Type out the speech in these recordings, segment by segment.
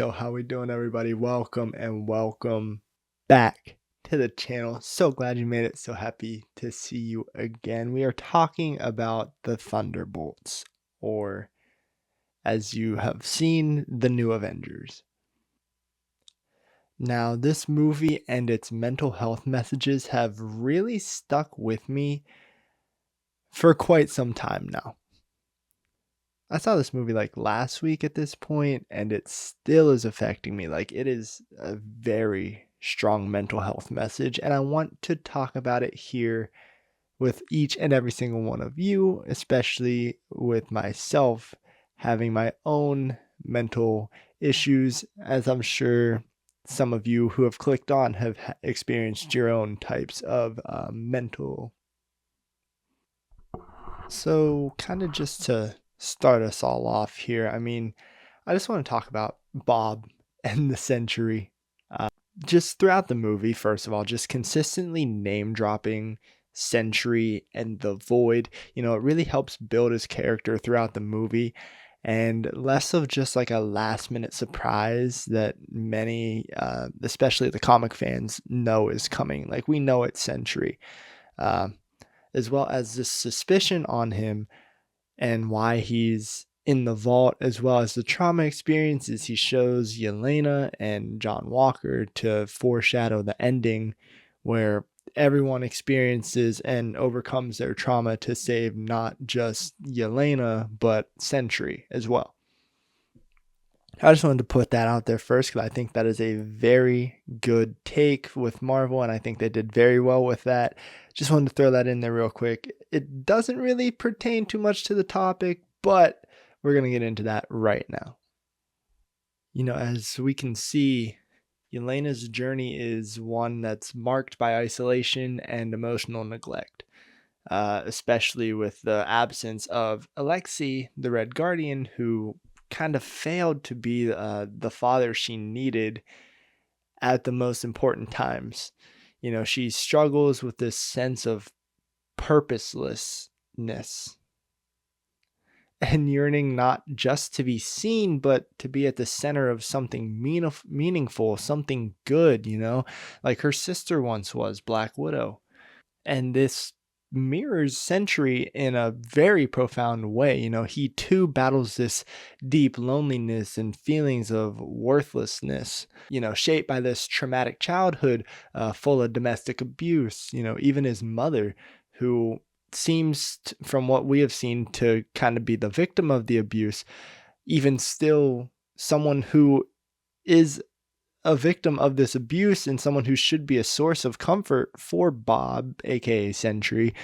Yo, how we doing, everybody? Welcome and welcome back to the channel. So glad you made it. So happy to see you again. We are talking about the Thunderbolts, or as you have seen, the new Avengers. Now, this movie and its mental health messages have really stuck with me for quite some time now. I saw this movie like last week at this point, and it still is affecting me. Like, it is a very strong mental health message, and I want to talk about it here with each and every single one of you, especially with myself having my own mental issues, as I'm sure some of you who have clicked on have experienced your own types of mental. So, kind of just to start us all off here, I just want to talk about Bob and the Century. Just throughout the movie, first of all, just consistently name dropping Century and the Void. It really helps build his character throughout the movie, and less of just like a last minute surprise that many, especially the comic fans, know is coming. Like, we know it's Century, as well as this suspicion on him and why he's in the vault, as well as the trauma experiences he shows Yelena and John Walker to foreshadow the ending, where everyone experiences and overcomes their trauma to save not just Yelena, but Sentry as well. I just wanted to put that out there first because I think that is a very good take with Marvel, and I think they did very well with that. Just wanted to throw that in there real quick. It doesn't really pertain too much to the topic, but we're going to get into that right now. As we can see, Yelena's journey is one that's marked by isolation and emotional neglect, especially with the absence of Alexei, the Red Guardian, who kind of failed to be the father she needed at the most important times. She struggles with this sense of purposelessness and yearning not just to be seen, but to be at the center of something meaningful, something good, like her sister once was, Black Widow. And this mirrors Sentry in a very profound way. He too battles this deep loneliness and feelings of worthlessness, shaped by this traumatic childhood full of domestic abuse. Even his mother, who seems, from what we have seen, to kind of be the victim of the abuse, even still someone who is a victim of this abuse and someone who should be a source of comfort for Bob, aka Sentry,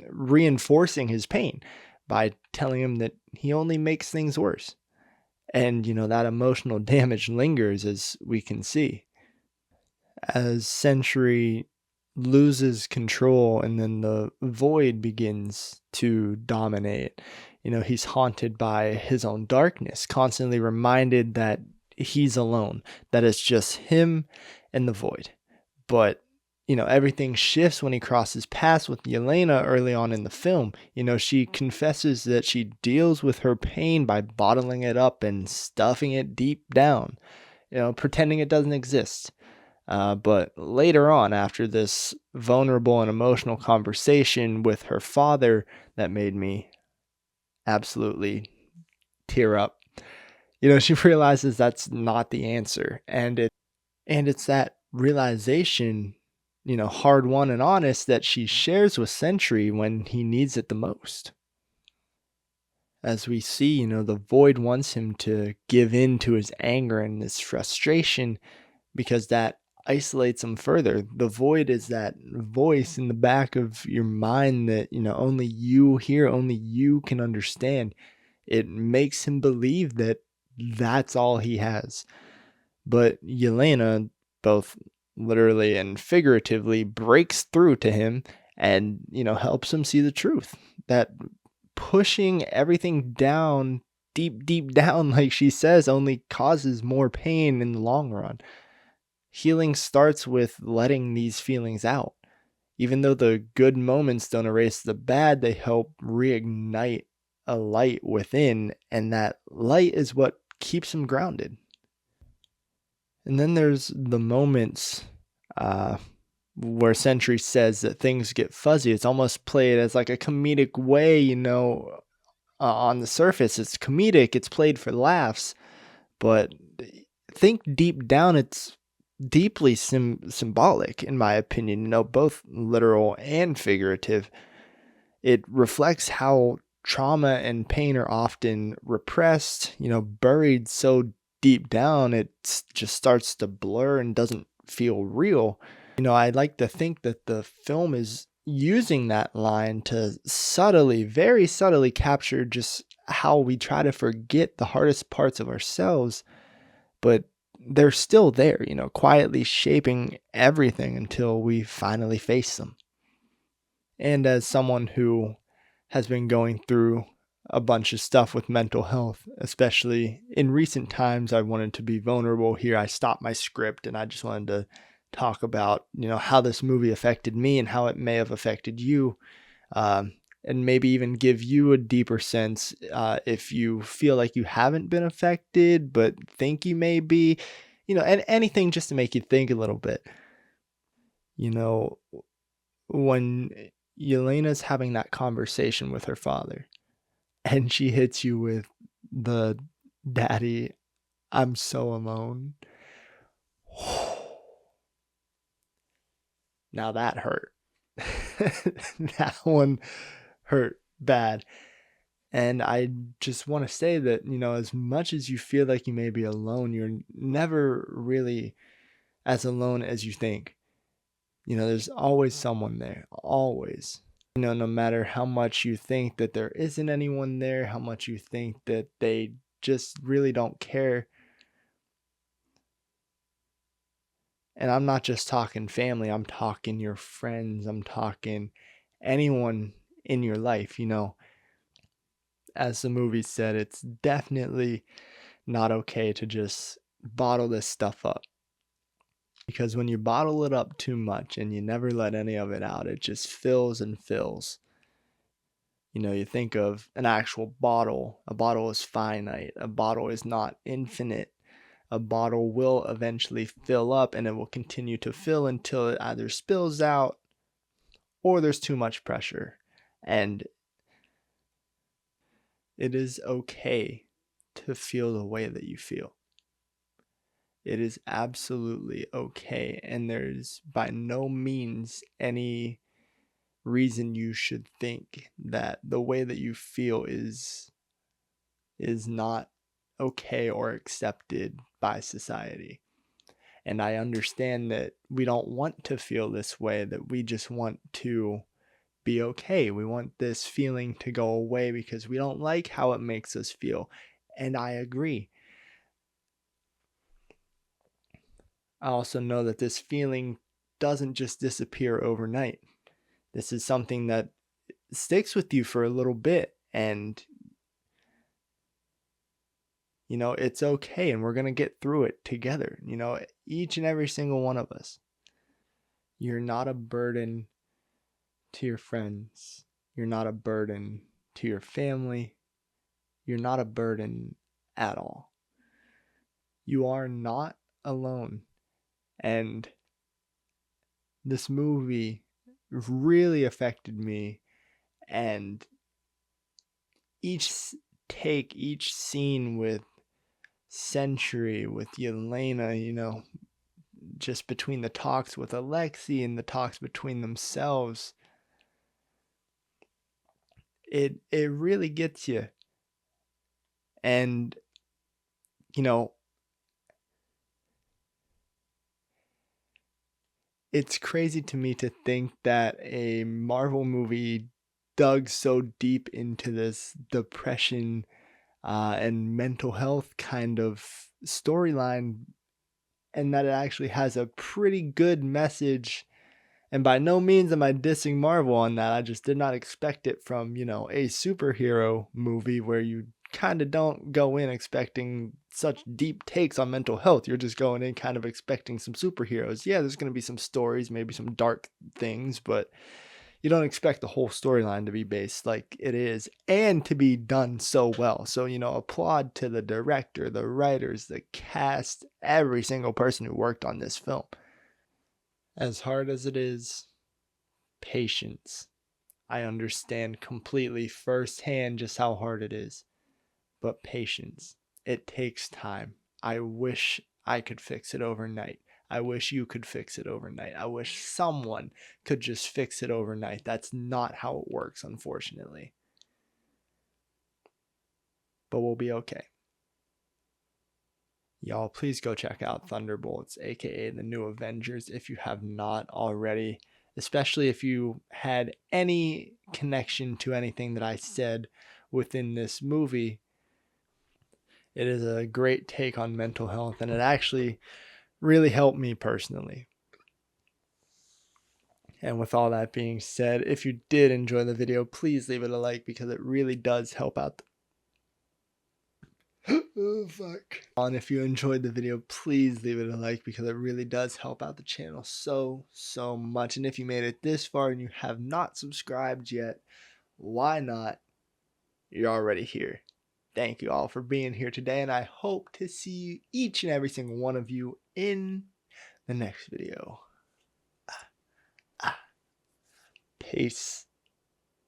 reinforcing his pain by telling him that he only makes things worse. And, that emotional damage lingers, as we can see. As Sentry loses control and then the void begins to dominate, he's haunted by his own darkness, constantly reminded that he's alone, that it's just him and the void. But everything shifts when he crosses paths with Yelena early on in the film. She confesses that she deals with her pain by bottling it up and stuffing it deep down, pretending it doesn't exist. But later on, after this vulnerable and emotional conversation with her father that made me absolutely tear up, she realizes that's not the answer. And it's that realization, hard won and honest, that she shares with Sentry when he needs it the most. As we see, the void wants him to give in to his anger and his frustration, because that isolates him further. The void is that voice in the back of your mind that, only you hear, only you can understand. It makes him believe that that's all he has. But Yelena, both literally and figuratively, breaks through to him and, helps him see the truth. That pushing everything down, deep down, like she says, only causes more pain in the long run. Healing starts with letting these feelings out. Even though the good moments don't erase the bad, they help reignite a light within, and that light is what keeps him grounded. And then there's the moments uh, where Sentry says that things get fuzzy. It's almost played as like a comedic way, on the surface. It's comedic, it's played for laughs, but think deep down, it's deeply symbolic, in my opinion, both literal and figurative. It reflects how trauma and pain are often repressed, buried so deep down, it just starts to blur and doesn't feel real. I like to think that the film is using that line to subtly, very subtly capture just how we try to forget the hardest parts of ourselves, but they're still there, quietly shaping everything until we finally face them. And as someone who has been going through a bunch of stuff with mental health, especially in recent times, I wanted to be vulnerable here. I stopped my script and I just wanted to talk about, how this movie affected me and how it may have affected you. And maybe even give you a deeper sense if you feel like you haven't been affected, but think you may be, and anything just to make you think a little bit. You know, when Yelena's having that conversation with her father and she hits you with the "Daddy, I'm so alone." Now that hurt. That one hurt bad. And I just want to say that, as much as you feel like you may be alone, you're never really as alone as you think. There's always someone there, always. No matter how much you think that there isn't anyone there, how much you think that they just really don't care. And I'm not just talking family, I'm talking your friends, I'm talking anyone in your life, As the movie said, it's definitely not okay to just bottle this stuff up. Because when you bottle it up too much and you never let any of it out, it just fills and fills. You think of an actual bottle. A bottle is finite. A bottle is not infinite. A bottle will eventually fill up and it will continue to fill until it either spills out or there's too much pressure. And it is okay to feel the way that you feel. It is absolutely okay. And there's by no means any reason you should think that the way that you feel is not okay or accepted by society. And I understand that we don't want to feel this way, that we just want to be okay. We want this feeling to go away because we don't like how it makes us feel. And I agree. I also know that this feeling doesn't just disappear overnight. This is something that sticks with you for a little bit, and it's okay, and we're going to get through it together, each and every single one of us. You're not a burden to your friends. You're not a burden to your family. You're not a burden at all. You are not alone. And this movie really affected me, and each scene with Sentry, with Yelena, just between the talks with Alexei and the talks between themselves, it really gets you. And it's crazy to me to think that a Marvel movie dug so deep into this depression and mental health kind of storyline, and that it actually has a pretty good message. And by no means am I dissing Marvel on that. I just did not expect it from, a superhero movie where you kind of don't go in expecting such deep takes on mental health. You're just going in kind of expecting some superheroes. Yeah, there's going to be some stories, maybe some dark things, but you don't expect the whole storyline to be based like it is and to be done so well. So, applaud to the director, the writers, the cast, every single person who worked on this film. As hard as it is, patience. I understand completely firsthand just how hard it is. But patience. It takes time. I wish I could fix it overnight. I wish you could fix it overnight. I wish someone could just fix it overnight. That's not how it works, unfortunately. But we'll be okay. Y'all, please go check out Thunderbolts, aka the New Avengers, if you have not already, especially if you had any connection to anything that I said within this movie. It is a great take on mental health, and it actually really helped me personally. And with all that being said, if you did enjoy the video, please leave it a like because it really does help out. Oh, fuck. And if you enjoyed the video, please leave it a like because it really does help out the channel so much. And if you made it this far and you have not subscribed yet, why not? You're already here. Thank you all for being here today, and I hope to see each and every single one of you in the next video. Peace.